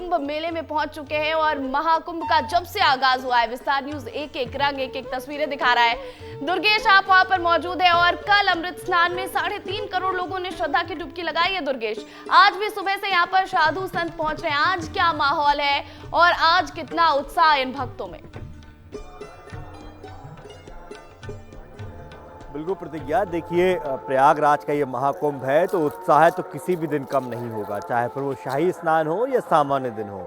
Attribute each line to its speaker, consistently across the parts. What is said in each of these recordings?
Speaker 1: कुंभ मेले में पहुंच चुके हैं और महाकुंभ का जब से आगाज हुआ है विस्तार न्यूज एक एक रंग एक एक तस्वीरें दिखा रहा है। दुर्गेश आप वहां पर मौजूद है और कल अमृत स्नान में 3.5 करोड़ लोगों ने श्रद्धा की डुबकी लगाई है। दुर्गेश, आज भी सुबह से यहाँ पर साधु संत पहुंच रहे हैं, आज क्या माहौल है और आज कितना उत्साह इन भक्तों में?
Speaker 2: बिल्कुल प्रतिज्ञा, देखिए प्रयागराज का ये महाकुंभ है तो उत्साह तो किसी भी दिन कम नहीं होगा, चाहे फिर वो शाही स्नान हो या सामान्य दिन हो।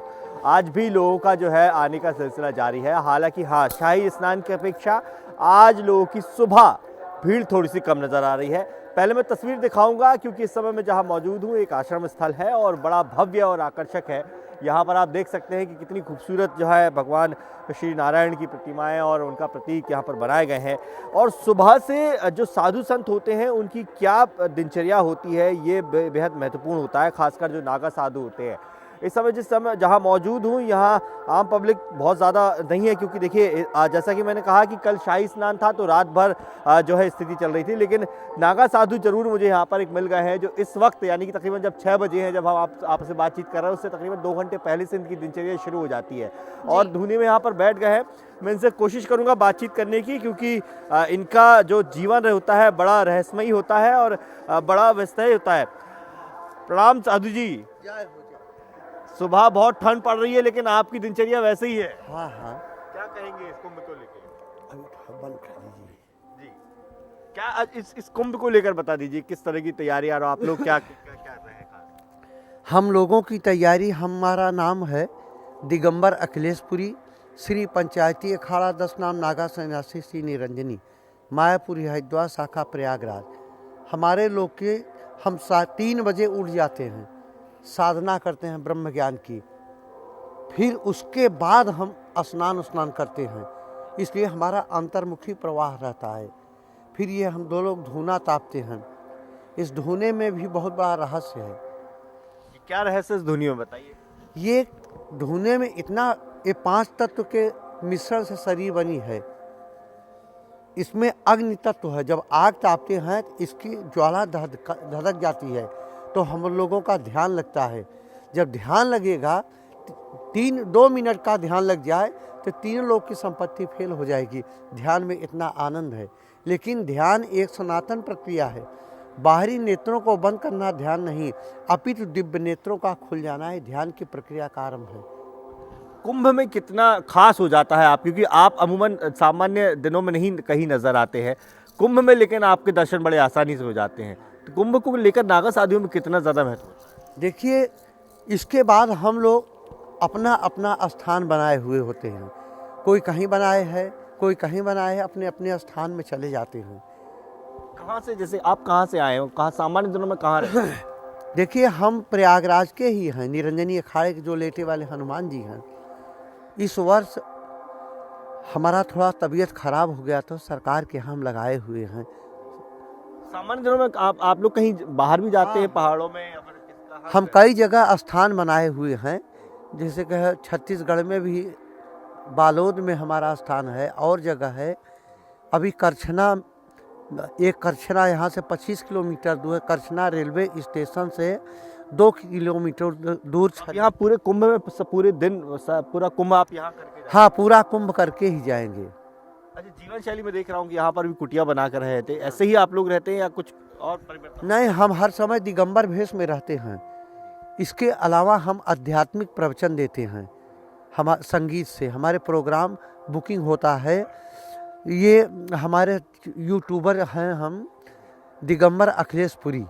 Speaker 2: आज भी लोगों का जो है आने का सिलसिला जारी है। हालांकि हाँ, शाही स्नान की अपेक्षा आज लोगों की सुबह भीड़ थोड़ी सी कम नज़र आ रही है। पहले मैं तस्वीर दिखाऊंगा क्योंकि इस समय मैं जहाँ मौजूद हूँ एक आश्रम स्थल है और बड़ा भव्य और आकर्षक है। यहाँ पर आप देख सकते हैं कि कितनी खूबसूरत जो है भगवान श्री नारायण की प्रतिमाएं और उनका प्रतीक यहाँ पर बनाए गए हैं। और सुबह से जो साधु संत होते हैं उनकी क्या दिनचर्या होती है ये बेहद महत्वपूर्ण होता है, खासकर जो नागा साधु होते हैं। इस समय जिस समय जहाँ मौजूद हूँ यहाँ आम पब्लिक बहुत ज़्यादा नहीं है क्योंकि देखिए जैसा कि मैंने कहा कि कल शाही स्नान था तो रात भर जो है स्थिति चल रही थी, लेकिन नागा साधु जरूर मुझे यहाँ पर एक मिल गए हैं जो इस वक्त यानी कि तकरीबन जब 6 बजे हैं, जब हम आपसे बातचीत कर रहे हैं उससे तकरीबन 2 घंटे पहले से इनकी दिनचर्या शुरू हो जाती है और धुनी में यहाँ पर बैठ गए हैं। मैं इनसे कोशिश करूँगा बातचीत करने की क्योंकि इनका जो जीवन होता है बड़ा रहस्यमयी होता है और बड़ा व्यस्तय होता है। प्रणाम साधु जी। सुबह बहुत ठंड पड़ रही है लेकिन आपकी दिनचर्या वैसे ही है।
Speaker 3: हाँ हाँ,
Speaker 2: क्या कहेंगे इस कुंभ को लेकर?
Speaker 3: अभी बंद कर दीजिए
Speaker 2: जी, क्या इस कुंभ को लेकर बता दीजिए किस तरह की तैयारी और आप लोग क्या रहे हैं खास?
Speaker 3: हम लोगों की तैयारी, हमारा नाम है दिगंबर अखिलेशपुरी, श्री पंचायती अखाड़ा 10 नाम नागा सन्यासी श्री निरंजनी, मायापुरी हरिद्वार शाखा प्रयागराज। हमारे लोग के हम 3 बजे उठ जाते हैं, साधना करते हैं ब्रह्म ज्ञान की, फिर उसके बाद हम स्नान करते हैं, इसलिए हमारा अंतर्मुखी प्रवाह रहता है। फिर ये हम 2 लोग धूना तापते हैं, इस धूने में भी बहुत बड़ा रहस्य है।
Speaker 2: क्या रहस्य इस धुनी में बताइए?
Speaker 3: ये धूने में इतना, ये 5 तत्व के मिश्रण से शरीर बनी है। इसमें अग्नि तत्व है, जब आग तापते हैं इसकी ज्वाला धधक जाती है तो हम लोगों का ध्यान लगता है। जब ध्यान लगेगा 2 मिनट का ध्यान लग जाए तो 3 लोग की संपत्ति फेल हो जाएगी। ध्यान में इतना आनंद है, लेकिन ध्यान एक सनातन प्रक्रिया है। बाहरी नेत्रों को बंद करना ध्यान नहीं, अपितु दिव्य नेत्रों का खुल जाना है ध्यान की प्रक्रिया का आरंभ है।
Speaker 2: कुंभ में कितना खास हो जाता है आप, क्योंकि आप अमूमन सामान्य दिनों में नहीं कहीं नजर आते हैं कुंभ में, लेकिन आपके दर्शन बड़े आसानी से हो जाते हैं। तो कुंभ को लेकर नागा साधुओं में कितना ज़्यादा महत्व है?
Speaker 3: देखिए, इसके बाद हम लोग अपना अपना स्थान बनाए हुए होते हैं। कोई कहीं बनाए है, कोई कहीं बनाए है, अपने अपने स्थान में चले जाते हैं।
Speaker 2: कहाँ से, जैसे आप कहाँ से आए हो, कहाँ सामान्य दिनों में कहाँ रहते हैं?
Speaker 3: देखिए, हम प्रयागराज के ही हैं, निरंजनी अखाड़े के जो लेटे वाले हनुमान जी हैं। इस वर्ष हमारा थोड़ा तबीयत खराब हो गया तो सरकार के हम लगाए हुए हैं।
Speaker 2: सामान्य दिनों में आप लोग कहीं बाहर भी जाते हैं पहाड़ों में या फिर किसका?
Speaker 3: हम कई जगह स्थान बनाए हुए हैं, जैसे कि छत्तीसगढ़ में भी बालोद में हमारा स्थान है और जगह है। अभी करछना, एक करछना यहाँ से 25 किलोमीटर दूर है, करछना रेलवे स्टेशन से 2 किलोमीटर दूर।
Speaker 2: यहाँ पूरे कुंभ में पूरे दिन पूरा कुंभ आप यहाँ करके?
Speaker 3: हाँ, पूरा कुंभ करके ही जाएंगे।
Speaker 2: अच्छा, जीवन शैली में देख रहा हूँ कि यहाँ पर भी कुटिया बना कर रहते, ऐसे ही आप लोग रहते हैं या कुछ और परिवर्तन?
Speaker 3: नहीं, हम हर समय दिगंबर भेष में रहते हैं। इसके अलावा हम आध्यात्मिक प्रवचन देते हैं। हम संगीत से हमारे प्रोग्राम बुकिंग होता है। ये हमारे यूट्यूबर हैं, हम दिगंबर अखिलेशपुरी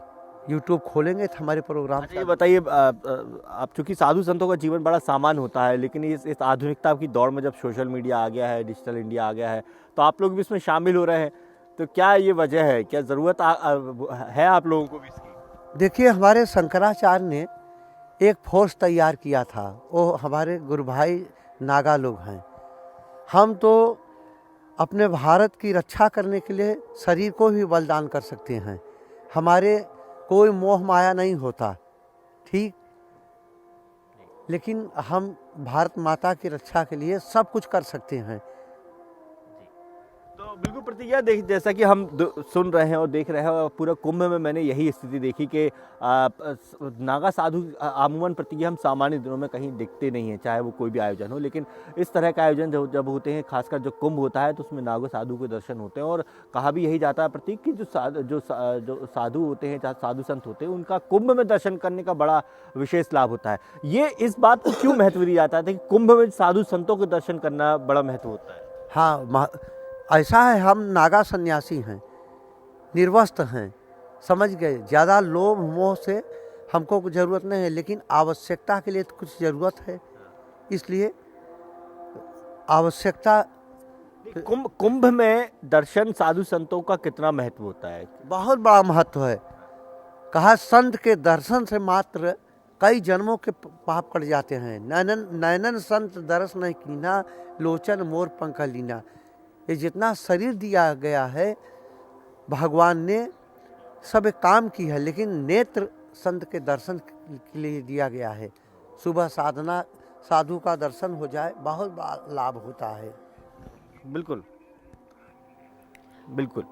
Speaker 3: यूट्यूब खोलेंगे तो हमारे प्रोग्राम।
Speaker 2: अच्छा, ये बताइए, आप चूँकि साधु संतों का जीवन बड़ा सामान्य होता है, लेकिन इस आधुनिकता की दौड़ में जब सोशल मीडिया आ गया है, डिजिटल इंडिया आ गया है, तो आप लोग भी इसमें शामिल हो रहे हैं, तो क्या ये वजह है, क्या ज़रूरत है आप लोगों को भी इसकी?
Speaker 3: देखिए, हमारे शंकराचार्य ने एक फोर्स तैयार किया था, वो हमारे गुरु भाई नागा लोग हैं। हम तो अपने भारत की रक्षा करने के लिए शरीर को भी बलिदान कर सकते हैं। हमारे कोई मोह माया नहीं होता, ठीक, लेकिन हम भारत माता की रक्षा के लिए सब कुछ कर सकते हैं।
Speaker 2: तो बिल्कुल प्रतिज्ञा यह देख जैसा कि हम सुन रहे हैं और देख रहे हैं, और पूरा कुंभ में मैंने यही स्थिति देखी कि नागा साधु अमूमन प्रति हम सामान्य दिनों में कहीं दिखते नहीं हैं, चाहे वो कोई भी आयोजन हो। लेकिन इस तरह का आयोजन जब होते हैं, खासकर जो कुंभ होता है, तो उसमें नागा साधु के दर्शन होते हैं। और कहा भी यही जाता है प्रतीक कि जो साधु होते हैं, चाहे साधु संत होते हैं, उनका कुंभ में दर्शन करने का बड़ा विशेष लाभ होता है। ये इस बात को क्यों महत्व दिया जाता है कि कुंभ में साधु संतों के दर्शन करना बड़ा महत्व होता है?
Speaker 3: हाँ, ऐसा है, हम नागा सन्यासी हैं, निर्वस्त्र हैं, समझ गए। ज़्यादा लोभ मोह से हमको कुछ ज़रूरत नहीं है, लेकिन आवश्यकता के लिए तो कुछ ज़रूरत है, इसलिए आवश्यकता।
Speaker 2: कुंभ में दर्शन साधु संतों का कितना महत्व होता है?
Speaker 3: बहुत बड़ा महत्व है। कहा संत के दर्शन से मात्र कई जन्मों के पाप कट जाते हैं। नैनन नैनन संत दर्श नहीं कीना, लोचन मोर पंख लीना। ये जितना शरीर दिया गया है भगवान ने सब काम की है, लेकिन नेत्र संत के दर्शन के लिए दिया गया है। सुबह साधना साधु का दर्शन हो जाए, बहुत बड़ा लाभ होता है।
Speaker 2: बिल्कुल बिल्कुल।